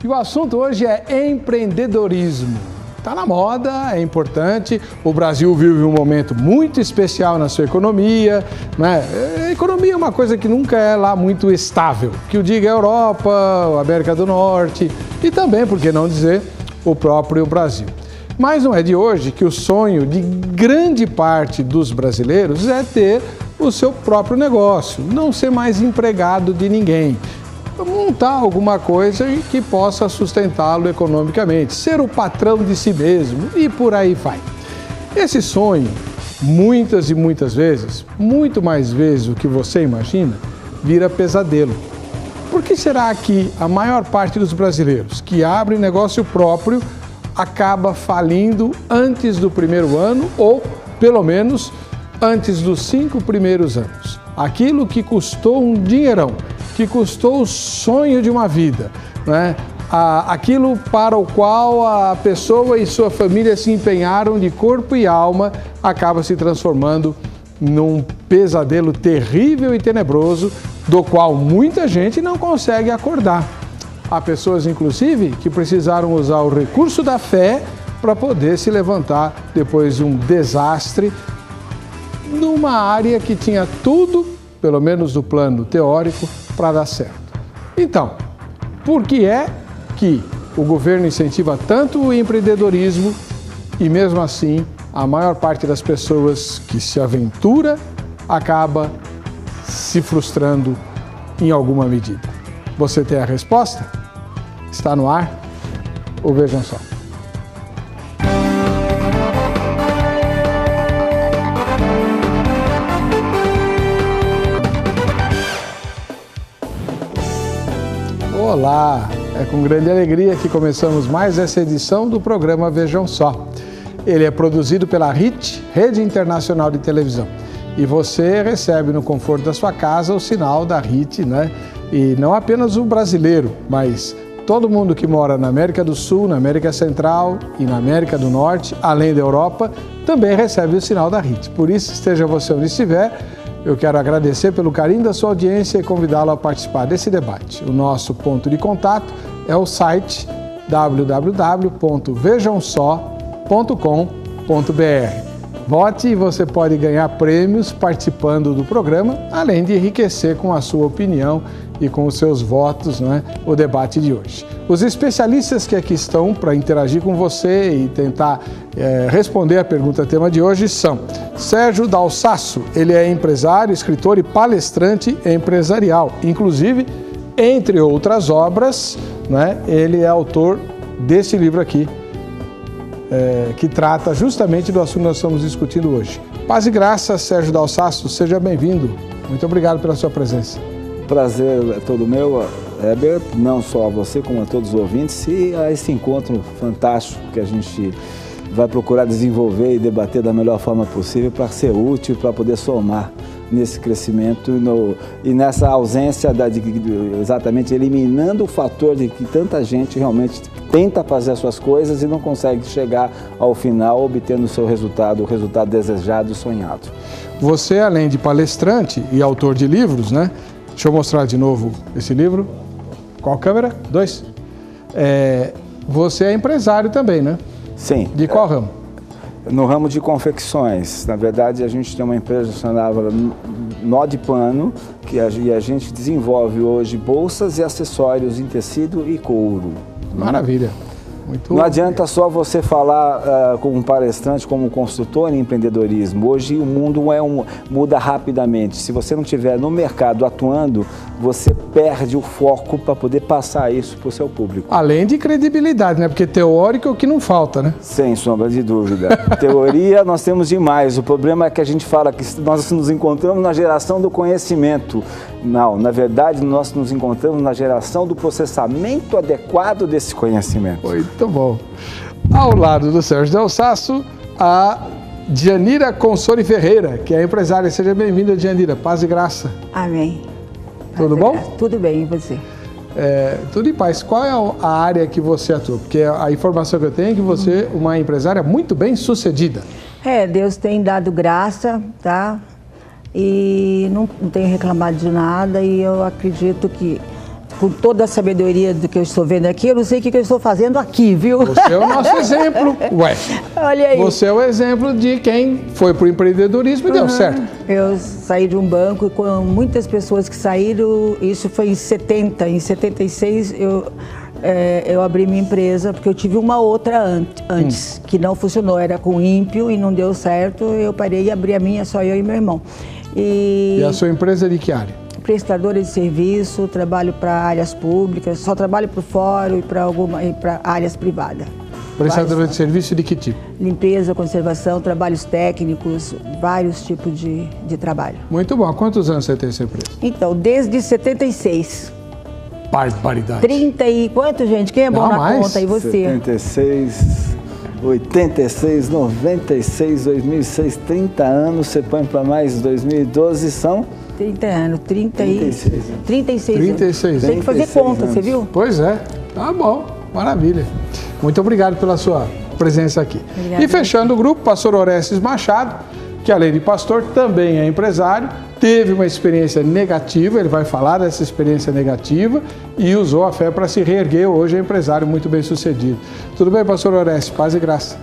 E o assunto hoje é empreendedorismo. Está na moda, é importante. O Brasil vive um momento muito especial na sua economia, né? A economia é uma coisa que nunca é lá muito estável. Que o diga a Europa, a América do Norte e também, por que não dizer, o próprio Brasil. Mas não é de hoje que o sonho de grande parte dos brasileiros é ter o seu próprio negócio, não ser mais empregado de ninguém. Montar alguma coisa que possa sustentá-lo economicamente, ser o patrão de si mesmo e por aí vai. Esse sonho, muitas e muitas vezes, muito mais vezes do que você imagina, vira pesadelo. Por que será que a maior parte dos brasileiros que abrem negócio próprio acaba falindo antes do primeiro ano ou, pelo menos, antes dos 5 primeiros anos? Aquilo que custou um dinheirão, que custou o sonho de uma vida, né? Aquilo para o qual a pessoa e sua família se empenharam de corpo e alma, acaba se transformando num pesadelo terrível e tenebroso, do qual muita gente não consegue acordar. Há pessoas, inclusive, que precisaram usar o recurso da fé para poder se levantar depois de um desastre numa área que tinha tudo, pelo menos no plano teórico, para dar certo. Então, por que é que o governo incentiva tanto o empreendedorismo e, mesmo assim, a maior parte das pessoas que se aventura acaba se frustrando em alguma medida? Você tem a resposta? Está no ar? Ou vejam só. Olá, é com grande alegria que começamos mais essa edição do programa Vejam Só. Ele é produzido pela RIT, Rede Internacional de Televisão. E você recebe no conforto da sua casa o sinal da RIT, né? E não apenas o brasileiro, mas todo mundo que mora na América do Sul, na América Central e na América do Norte, além da Europa, também recebe o sinal da RIT. Por isso, esteja você onde estiver, eu quero agradecer pelo carinho da sua audiência e convidá-lo a participar desse debate. O nosso ponto de contato é o site www.vejamsó.com.br. Vote e você pode ganhar prêmios participando do programa, além de enriquecer com a sua opinião e com os seus votos, né, o debate de hoje. Os especialistas que aqui estão para interagir com você e tentar responder a pergunta tema de hoje são Sérgio Dalsasso, ele é empresário, escritor e palestrante empresarial. Inclusive, entre outras obras, né, ele é autor desse livro aqui, que trata justamente do assunto que nós estamos discutindo hoje. Paz e graça, Sérgio Dalsasso, seja bem-vindo. Muito obrigado pela sua presença. Prazer é todo meu, Heber, não só a você, como a todos os ouvintes, e a esse encontro fantástico que a gente vai procurar desenvolver e debater da melhor forma possível para ser útil, para poder somar nesse crescimento e nessa ausência, exatamente eliminando o fator de que tanta gente realmente tenta fazer as suas coisas e não consegue chegar ao final obtendo o seu resultado, o resultado desejado e sonhado. Você, além de palestrante e autor de livros, né? Deixa eu mostrar de novo esse livro. Qual câmera? 2. Você é empresário também, né? Sim. De qual ramo? No ramo de confecções. Na verdade, a gente tem uma empresa chamada Nó de Pano, que a gente desenvolve hoje bolsas e acessórios em tecido e couro. Maravilha. Muito não adianta só você falar como um palestrante, como um consultor em empreendedorismo. Hoje o mundo muda rapidamente. Se você não estiver no mercado atuando, você perde o foco para poder passar isso para o seu público. Além de credibilidade, né? Porque teórico é o que não falta, né? Sem sombra de dúvida. Teoria nós temos demais. O problema é que a gente fala que nós nos encontramos na geração do conhecimento. Não, na verdade nós nos encontramos na geração do processamento adequado desse conhecimento. Muito bom. Ao lado do Sérgio Dalsasso, a Dianira Consoli Ferreira, que é empresária. Seja bem-vinda, Dianira. Paz e graça. Amém. Tudo bom? Tudo bem, e você? Tudo em paz. Qual é a área que você atua? Porque a informação que eu tenho é que você é uma empresária muito bem sucedida. Deus tem dado graça, tá? E não tenho reclamado de nada e eu acredito que com toda a sabedoria do que eu estou vendo aqui, eu não sei o que eu estou fazendo aqui, viu? Você é o nosso exemplo. Ué, olha aí. Você é o exemplo de quem foi para o empreendedorismo e deu certo. Eu saí de um banco com muitas pessoas que saíram, isso foi em 70, em 76 eu abri minha empresa, porque eu tive uma outra antes, que não funcionou, era com ímpio e não deu certo, eu parei e abri a minha, só eu e meu irmão. E a sua empresa é de que área? Prestadora de serviço, trabalho para áreas públicas, só trabalho para o fórum e para áreas privadas. Prestadora de serviço de que tipo? Limpeza, conservação, trabalhos técnicos, vários tipos de trabalho. Muito bom. Há quantos anos você tem essa empresa? Então, desde 76. Barbaridade. 30 e quanto, gente? Quem é bom na conta? E você? 76, 86, 96, 2006, 30 anos. Você põe para mais 2012, são? 30 anos, 36 anos. 36 anos. Tem que fazer conta, você viu? Pois é. Tá bom. Maravilha. Muito obrigado pela sua presença aqui. Obrigada. E fechando o grupo, pastor Orestes Machado, que além de pastor, também é empresário, teve uma experiência negativa, ele vai falar dessa experiência negativa e usou a fé para se reerguer. Hoje é empresário muito bem sucedido. Tudo bem, pastor Orestes? Paz e graça.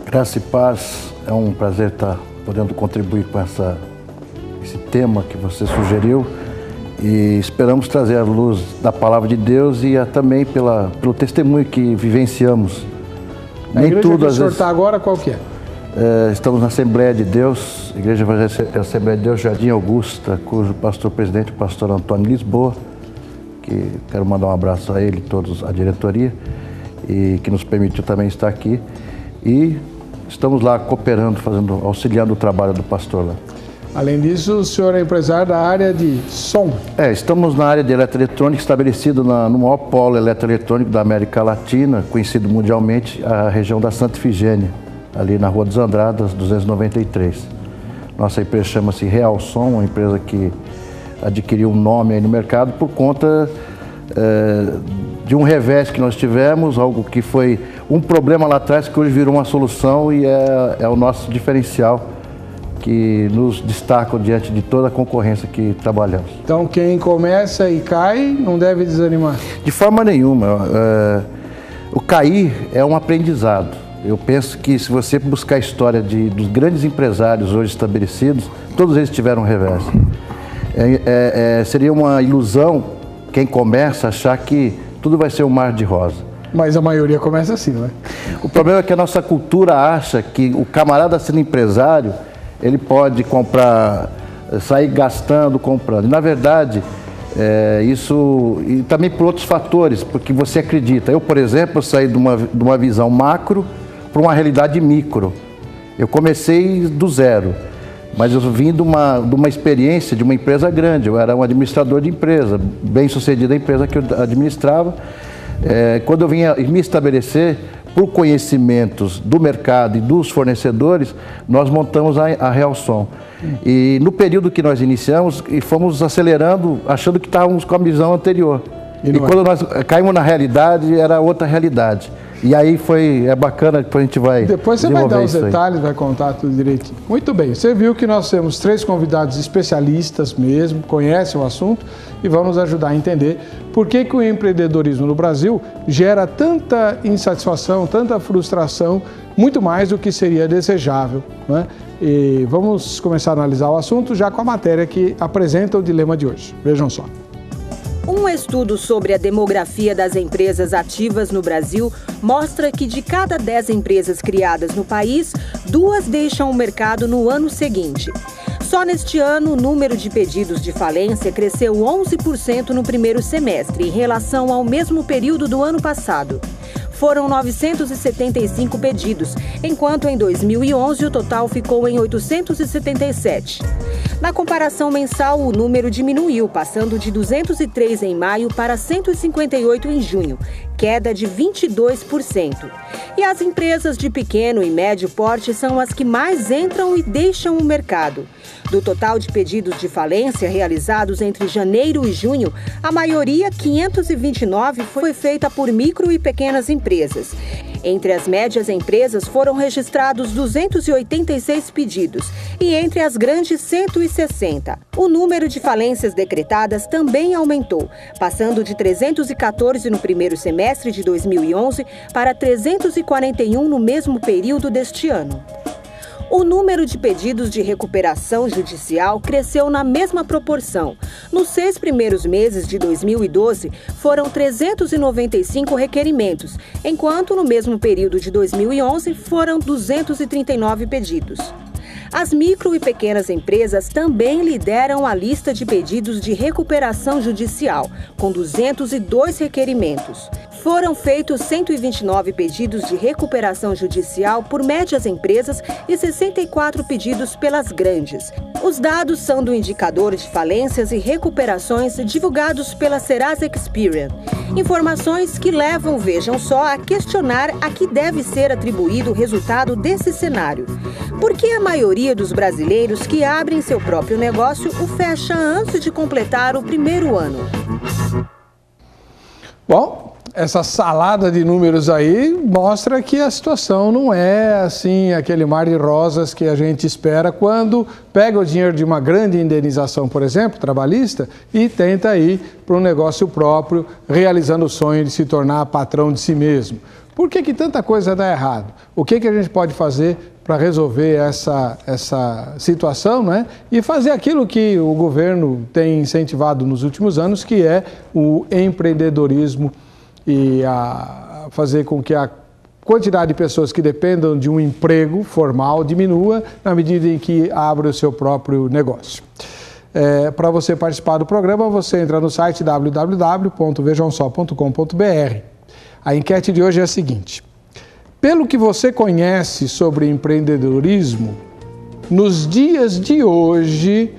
Graça e paz. É um prazer estar podendo contribuir com esse tema que você sugeriu e esperamos trazer a luz da palavra de Deus e também pelo testemunho que vivenciamos. A igreja que o senhor está agora, qual que é? Estamos na Assembleia de Deus, Igreja Evangélica Assembleia de Deus, Jardim Augusta, cujo pastor-presidente é o pastor Antônio Lisboa, que quero mandar um abraço a ele e todos a diretoria, e que nos permitiu também estar aqui. E estamos lá cooperando, auxiliando o trabalho do pastor lá. Além disso, o senhor é empresário da área de som. Estamos na área de eletroeletrônica, estabelecido no maior polo eletroeletrônico da América Latina, conhecido mundialmente, a região da Santa Efigênia, ali na Rua dos Andradas, 293. Nossa empresa chama-se Real Som, uma empresa que adquiriu um nome aí no mercado por conta de um revés que nós tivemos, algo que foi um problema lá atrás que hoje virou uma solução e é o nosso diferencial que nos destacam diante de toda a concorrência que trabalhamos. Então quem começa e cai não deve desanimar? De forma nenhuma. O cair é um aprendizado. Eu penso que se você buscar a história dos grandes empresários hoje estabelecidos, todos eles tiveram revés. Seria uma ilusão quem começa achar que tudo vai ser um mar de rosa. Mas a maioria começa assim, não é? O problema é que a nossa cultura acha que o camarada sendo empresário, ele pode sair gastando, comprando. E, na verdade, isso, e também por outros fatores, porque você acredita. Eu, por exemplo, saí de uma visão macro para uma realidade micro. Eu comecei do zero, mas eu vim de uma experiência de uma empresa grande. Eu era um administrador de empresa, bem sucedido a empresa que eu administrava. Quando eu vim me estabelecer, por conhecimentos do mercado e dos fornecedores, nós montamos a Real Som. E no período que nós iniciamos, e fomos acelerando, achando que estávamos com a visão anterior. E quando nós caímos na realidade, era outra realidade. E aí é bacana que a gente vai depois você vai dar os detalhes, vai contar tudo direitinho. Muito bem, você viu que nós temos 3 convidados especialistas mesmo, conhecem o assunto e vão nos ajudar a entender por que o empreendedorismo no Brasil gera tanta insatisfação, tanta frustração, muito mais do que seria desejável, né? E vamos começar a analisar o assunto já com a matéria que apresenta o dilema de hoje. Vejam só. Um estudo sobre a demografia das empresas ativas no Brasil mostra que de cada 10 empresas criadas no país, 2 deixam o mercado no ano seguinte. Só neste ano, o número de pedidos de falência cresceu 11% no primeiro semestre, em relação ao mesmo período do ano passado. Foram 975 pedidos, enquanto em 2011 o total ficou em 877. Na comparação mensal, o número diminuiu, passando de 203 em maio para 158 em junho, queda de 22%. E as empresas de pequeno e médio porte são as que mais entram e deixam o mercado. Do total de pedidos de falência realizados entre janeiro e junho, a maioria, 529, foi feita por micro e pequenas empresas. Entre as médias empresas foram registrados 286 pedidos e entre as grandes 160. O número de falências decretadas também aumentou, passando de 314 no primeiro semestre de 2011 para 341 no mesmo período deste ano. O número de pedidos de recuperação judicial cresceu na mesma proporção. Nos 6 primeiros meses de 2012, foram 395 requerimentos, enquanto no mesmo período de 2011 foram 239 pedidos. As micro e pequenas empresas também lideram a lista de pedidos de recuperação judicial, com 202 requerimentos. Foram feitos 129 pedidos de recuperação judicial por médias empresas e 64 pedidos pelas grandes. Os dados são do indicador de falências e recuperações divulgados pela Serasa Experian. Informações que levam, vejam só, a questionar a que deve ser atribuído o resultado desse cenário. Por que a maioria dos brasileiros que abrem seu próprio negócio o fecha antes de completar o primeiro ano? Bom, essa salada de números aí mostra que a situação não é assim aquele mar de rosas que a gente espera quando pega o dinheiro de uma grande indenização, por exemplo, trabalhista, e tenta ir para um negócio próprio, realizando o sonho de se tornar patrão de si mesmo. Por que tanta coisa dá errado? O que a gente pode fazer para resolver essa situação, né? E fazer aquilo que o governo tem incentivado nos últimos anos, que é o empreendedorismo e fazer com que a quantidade de pessoas que dependam de um emprego formal diminua na medida em que abre o seu próprio negócio. Para você participar do programa, você entra no site www.vejamsó.com.br. A enquete de hoje é a seguinte: pelo que você conhece sobre empreendedorismo, nos dias de hoje,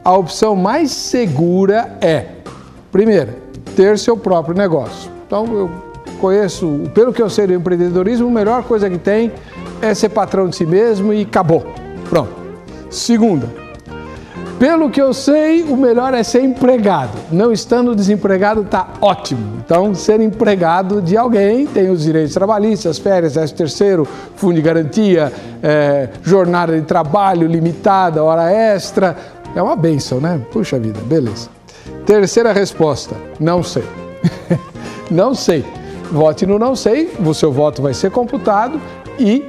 a opção mais segura é, primeira, ter seu próprio negócio. Então, eu conheço, pelo que eu sei do empreendedorismo, a melhor coisa que tem é ser patrão de si mesmo e acabou. Pronto. Segunda, pelo que eu sei, o melhor é ser empregado. Não estando desempregado está ótimo. Então, ser empregado de alguém tem os direitos trabalhistas, férias, 13º, fundo de garantia, jornada de trabalho limitada, hora extra. É uma bênção, né? Puxa vida, beleza. Terceira resposta, não sei. Não sei. Vote no não sei, o seu voto vai ser computado e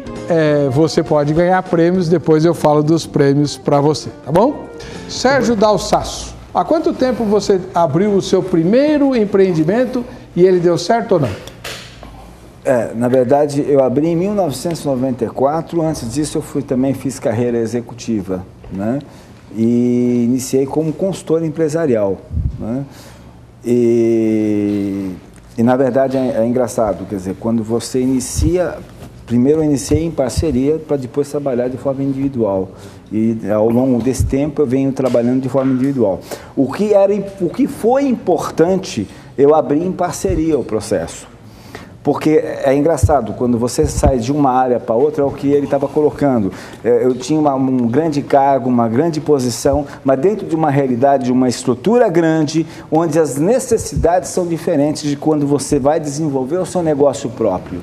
você pode ganhar prêmios, depois eu falo dos prêmios para você, tá bom? Sérgio Dalsasso, há quanto tempo você abriu o seu primeiro empreendimento e ele deu certo ou não? Na verdade, eu abri em 1994, antes disso também fiz carreira executiva, né? E iniciei como consultor empresarial, né? E na verdade é engraçado, quer dizer, quando você inicia, primeiro eu iniciei em parceria para depois trabalhar de forma individual. E ao longo desse tempo eu venho trabalhando de forma individual. O que foi importante, eu abri em parceria o processo. Porque é engraçado, quando você sai de uma área para outra, é o que ele estava colocando. Eu tinha um grande cargo, uma grande posição, mas dentro de uma realidade, de uma estrutura grande, onde as necessidades são diferentes de quando você vai desenvolver o seu negócio próprio.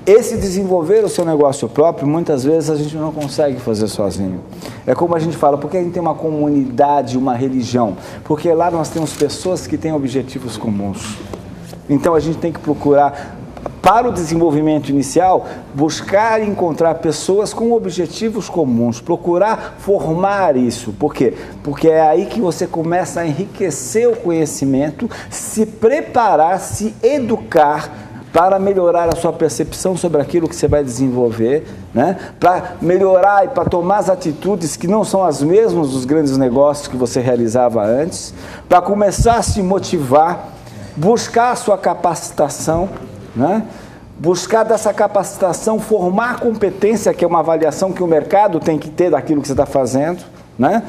Esse desenvolver o seu negócio próprio, muitas vezes a gente não consegue fazer sozinho. É como a gente fala, porque a gente tem uma comunidade, uma religião? Porque lá nós temos pessoas que têm objetivos comuns. Então a gente tem que procurar, para o desenvolvimento inicial, buscar e encontrar pessoas com objetivos comuns, procurar formar isso. Por quê? Porque é aí que você começa a enriquecer o conhecimento, se preparar, se educar para melhorar a sua percepção sobre aquilo que você vai desenvolver, né? Para melhorar e para tomar as atitudes que não são as mesmas dos grandes negócios que você realizava antes, para começar a se motivar, buscar a sua capacitação, né? Buscar dessa capacitação, formar competência, que é uma avaliação que o mercado tem que ter daquilo que você está fazendo, né?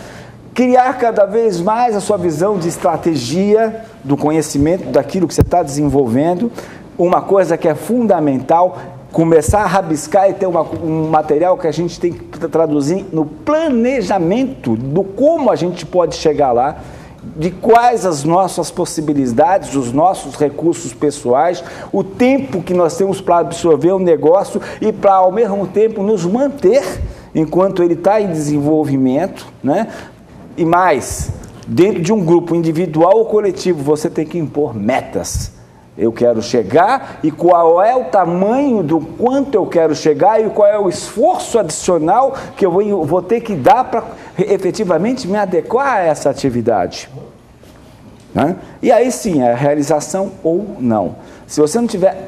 Criar cada vez mais a sua visão de estratégia, do conhecimento daquilo que você está desenvolvendo. Uma coisa que é fundamental, começar a rabiscar e ter um material que a gente tem que traduzir no planejamento do como a gente pode chegar lá. de quais as nossas possibilidades, os nossos recursos pessoais, o tempo que nós temos para absorver o negócio e para, ao mesmo tempo, nos manter enquanto ele está em desenvolvimento, né? E mais, dentro de um grupo individual ou coletivo, você tem que impor metas. Eu quero chegar e qual é o tamanho do quanto eu quero chegar e qual é o esforço adicional que eu vou ter que dar para efetivamente me adequar a essa atividade. Né? E aí sim, é a realização ou não. Se você não tiver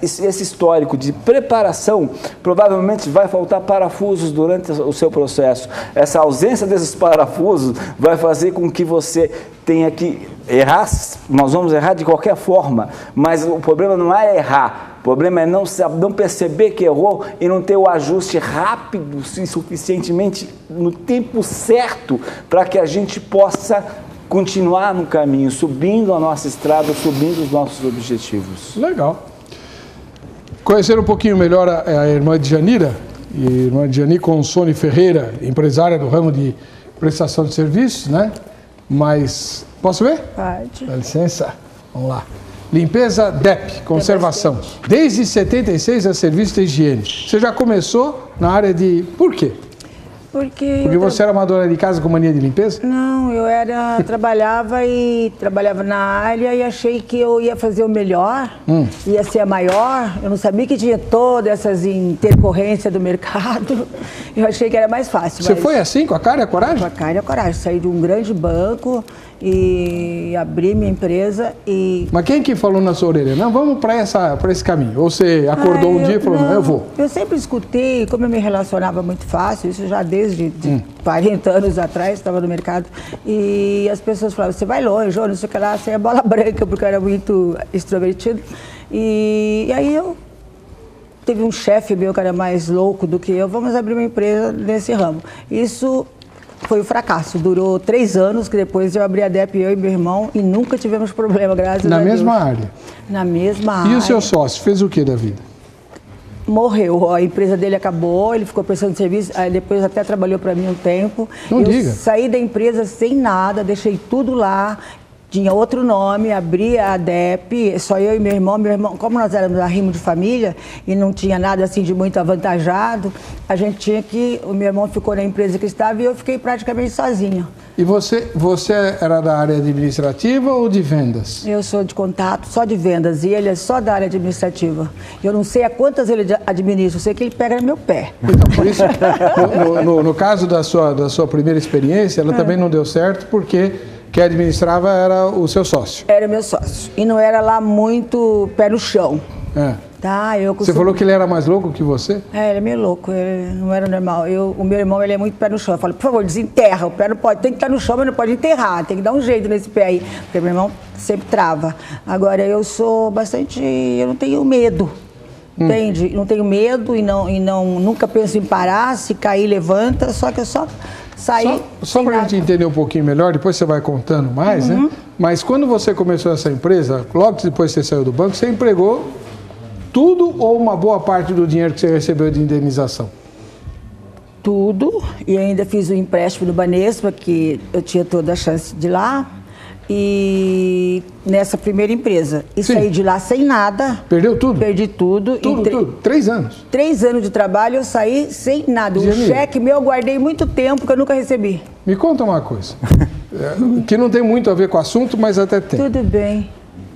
esse histórico de preparação, provavelmente vai faltar parafusos durante o seu processo. Essa ausência desses parafusos vai fazer com que você tenha que errar. Nós vamos errar de qualquer forma, mas o problema não é errar. O problema é não perceber que errou e não ter o ajuste rápido e suficientemente no tempo certo para que a gente possa continuar no caminho, subindo a nossa estrada, subindo os nossos objetivos. Legal. Conhecer um pouquinho melhor a irmã Djanira, e a irmã Djani Consone Ferreira, empresária do ramo de prestação de serviços, né? Mas, posso ver? Pode. Dá licença. Vamos lá. Limpeza DEP, conservação. Desde 76 é serviço de higiene. Você já começou na área de... Por quê? Porque você era uma dona de casa com mania de limpeza? Não, eu trabalhava na área e achei que eu ia fazer o melhor, ia ser a maior. Eu não sabia que tinha todas essas intercorrências do mercado. Eu achei que era mais fácil. Você foi assim, com a cara e a coragem? Com a cara e a coragem. Saí de um grande banco e abri minha empresa e... Mas quem que falou na sua orelha? Não, vamos para esse caminho. Ou você acordou um dia e falou, não, eu vou. Eu sempre escutei, como eu me relacionava muito fácil, isso já desde 40 anos atrás, estava no mercado, e as pessoas falavam, você vai longe, ou não sei o que lá, você é bola branca, porque eu era muito extrovertido. E aí teve um chefe meu que era mais louco do que eu, vamos abrir uma empresa nesse ramo. Isso foi um fracasso, durou 3 anos, que depois eu abri a DEP, eu e meu irmão, e nunca tivemos problema, graças a Deus. Na mesma área? Na mesma área. E o seu sócio, fez o que da vida? Morreu, a empresa dele acabou, ele ficou prestando serviço, aí depois até trabalhou para mim um tempo. Não diga. Saí da empresa sem nada, deixei tudo lá, tinha outro nome, abri a DEP, só eu e meu irmão, como nós éramos arrimo de família e não tinha nada assim de muito avantajado, a gente tinha que, o meu irmão ficou na empresa que estava e eu fiquei praticamente sozinha. E você era da área administrativa ou de vendas? Eu sou de contato, só de vendas, e ele é só da área administrativa. Eu não sei a quantas ele administra, eu sei que ele pega no meu pé. Então, por isso, no caso da sua primeira experiência, ela também não deu certo, porque quem administrava era o seu sócio. Era meu sócio, e não era lá muito pé no chão. Tá, Você falou que ele era mais louco que você? Ele é meio louco, ele não era normal. O meu irmão, ele é muito pé no chão. Eu falo, por favor, desenterra, o pé não pode, tem que estar no chão, mas não pode enterrar, tem que dar um jeito nesse pé aí, porque meu irmão sempre trava. Agora, eu sou bastante, eu não tenho medo, entende? Não tenho medo e nunca penso em parar, se cair, levanta, só que eu só saí. Só para a gente entender um pouquinho melhor, depois você vai contando mais, né? Mas quando você começou essa empresa, logo depois que você saiu do banco, você empregou tudo ou uma boa parte do dinheiro que você recebeu de indenização? Tudo, e ainda fiz um empréstimo no Banespa, que eu tinha toda a chance de ir lá, e nessa primeira empresa. E saí de lá sem nada. Perdeu tudo? Perdi tudo. Tudo? 3 anos? 3 anos de trabalho, eu saí sem nada. Um cheque meu eu guardei muito tempo que eu nunca recebi. Me conta uma coisa, que não tem muito a ver com o assunto, mas até tem. Tudo bem.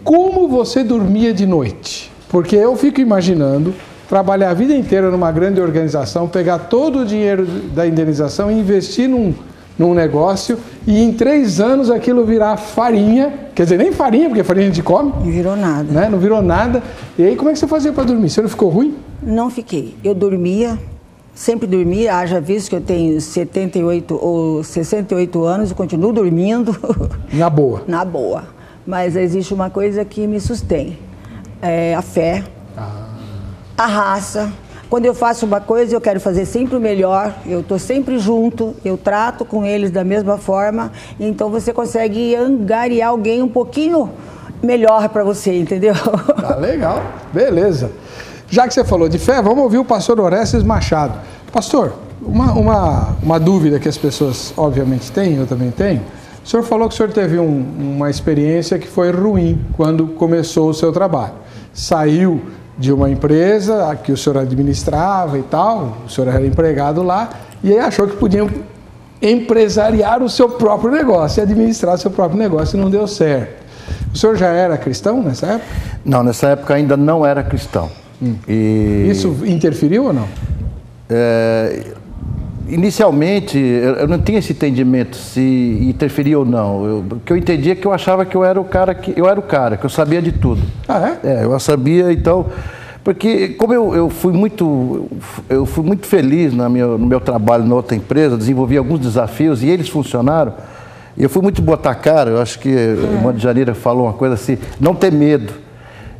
Como você dormia de noite? Porque eu fico imaginando trabalhar a vida inteira numa grande organização, pegar todo o dinheiro da indenização e investir num negócio e em 3 anos aquilo virar farinha, quer dizer, nem farinha, porque farinha a gente come. Não virou nada. Né? Não virou nada. E aí como é que você fazia para dormir? Você não ficou ruim? Não fiquei. Eu dormia, sempre dormia, haja visto que eu tenho 78 ou 68 anos, eu continuo dormindo. Na boa? Na boa. Mas existe uma coisa que me sustém. É a fé, a raça. Quando eu faço uma coisa, eu quero fazer sempre o melhor, eu estou sempre junto, eu trato com eles da mesma forma, então você consegue angariar alguém um pouquinho melhor para você, entendeu? Tá legal, beleza. Já que você falou de fé, vamos ouvir o pastor Orestes Machado. Pastor, uma dúvida que as pessoas obviamente têm, eu também tenho, O senhor falou que o senhor teve uma experiência que foi ruim quando começou o seu trabalho. Saiu de uma empresa que o senhor administrava e tal, o senhor era empregado lá, e aí achou que podia empresariar o seu próprio negócio, e administrar o seu próprio negócio, e não deu certo. O senhor já era cristão nessa época? Não, nessa época ainda não era cristão. E... Isso interferiu ou não? Inicialmente, eu não tinha esse entendimento se interferia ou não. O que eu entendia é que eu achava que eu era o cara, que eu sabia de tudo. Ah, é? Eu sabia, então... Porque como eu fui muito feliz no meu trabalho na outra empresa, desenvolvi alguns desafios e eles funcionaram, eu fui muito botar cara, eu acho que o irmão de Janeiro falou uma coisa assim, não ter medo.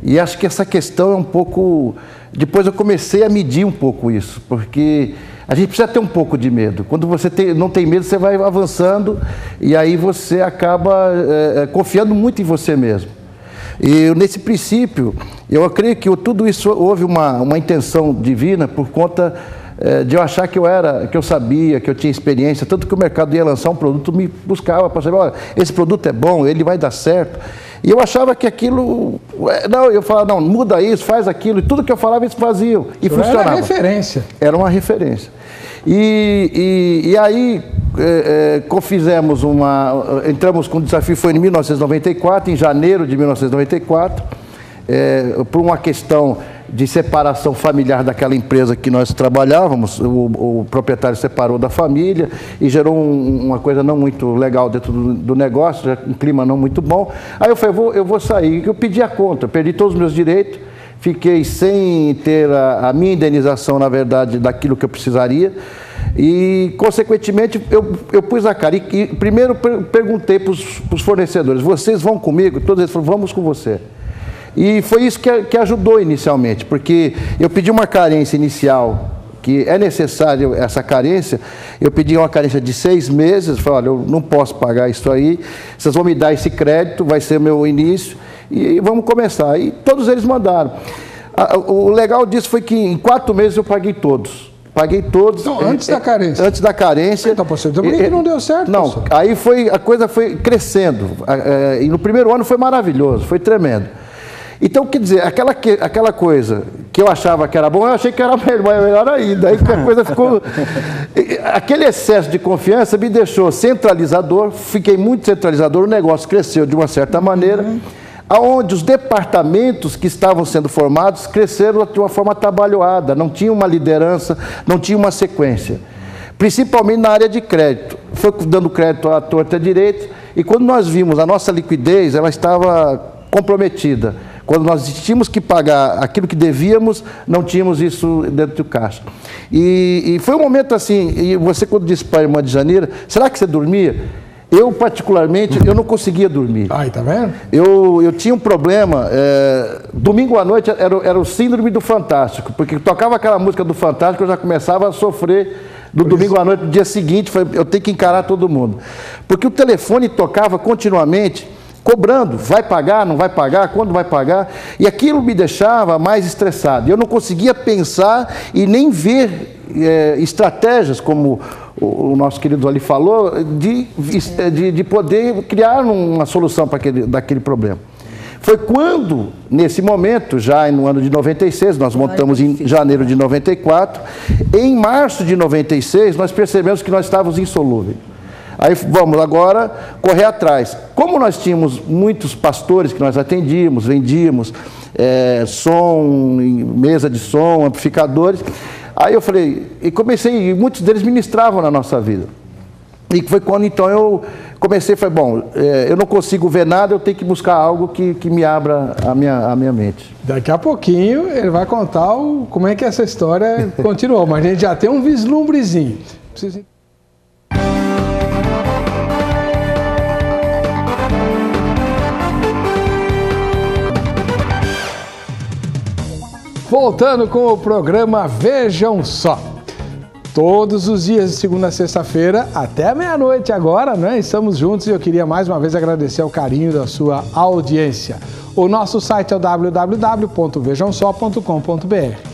E acho que essa questão é um pouco... Depois eu comecei a medir um pouco isso, porque a gente precisa ter um pouco de medo. Quando você não tem medo, você vai avançando e aí você acaba confiando muito em você mesmo. E nesse princípio, eu creio que tudo isso houve uma intenção divina por conta de eu achar que eu sabia, que eu tinha experiência, tanto que o mercado ia lançar um produto, me buscava para saber, olha, esse produto é bom, ele vai dar certo. E eu achava que aquilo... Não, eu falava, não, muda isso, faz aquilo, e tudo que eu falava eles faziam, e funcionava. Era referência. Era uma referência. E aí, entramos com o desafio, foi em 1994, em janeiro de 1994, por uma questão de separação familiar daquela empresa que nós trabalhávamos, o proprietário separou da família e gerou uma coisa não muito legal dentro do negócio, um clima não muito bom. Aí eu falei, eu vou sair, eu pedi a conta, perdi todos os meus direitos, fiquei sem ter a minha indenização, na verdade, daquilo que eu precisaria e, consequentemente, eu pus a cara. E primeiro perguntei para os fornecedores, vocês vão comigo? Todos eles falaram, vamos com você. E foi isso que ajudou inicialmente, porque eu pedi uma carência inicial, que é necessário essa carência, eu pedi uma carência de 6 meses, falei, olha, eu não posso pagar isso aí, vocês vão me dar esse crédito, vai ser o meu início, e vamos começar. E todos eles mandaram. O legal disso foi que em 4 meses eu paguei todos. Paguei todos. Então, antes da carência? Antes da carência. Então, por que não deu certo? Não, professor? Aí a coisa foi crescendo. E no primeiro ano foi maravilhoso, foi tremendo. Então, quer dizer, aquela coisa que eu achava que era bom, eu achei que era melhor ainda. Aí a coisa ficou... Aquele excesso de confiança me deixou centralizador, fiquei muito centralizador, o negócio cresceu de uma certa maneira, onde os departamentos que estavam sendo formados cresceram de uma forma atabalhoada, não tinha uma liderança, não tinha uma sequência. Principalmente na área de crédito. Foi dando crédito à torta e à direita, e quando nós vimos a nossa liquidez, ela estava comprometida. Quando nós tínhamos que pagar aquilo que devíamos, não tínhamos isso dentro do caixa. E foi um momento assim, e você quando disse para a irmã de Janeiro, será que você dormia? Eu, particularmente, eu não conseguia dormir. Ai, tá vendo? Eu tinha um problema, domingo à noite era o síndrome do Fantástico, porque tocava aquela música do Fantástico, eu já começava a sofrer do domingo à noite, no dia seguinte, eu tenho que encarar todo mundo. Porque o telefone tocava continuamente, cobrando, vai pagar, não vai pagar, quando vai pagar, e aquilo me deixava mais estressado. Eu não conseguia pensar e nem ver estratégias, como o nosso querido ali falou, de poder criar uma solução para daquele problema. Foi quando, nesse momento, já no ano de 96, nós montamos em janeiro de 94, em março de 96, nós percebemos que nós estávamos insolúveis. Aí vamos agora correr atrás. Como nós tínhamos muitos pastores que nós atendíamos, vendíamos som, mesa de som, amplificadores, aí eu falei, e comecei, e muitos deles ministravam na nossa vida. E foi quando então eu comecei, falei, bom, eu não consigo ver nada, eu tenho que buscar algo que me abra a minha mente. Daqui a pouquinho ele vai contar como é que essa história continuou, mas a gente já tem um vislumbrezinho. Preciso... Voltando com o programa Vejam Só. Todos os dias de segunda a sexta-feira, até meia-noite agora, né? Estamos juntos e eu queria mais uma vez agradecer o carinho da sua audiência. O nosso site é o www.vejamsó.com.br.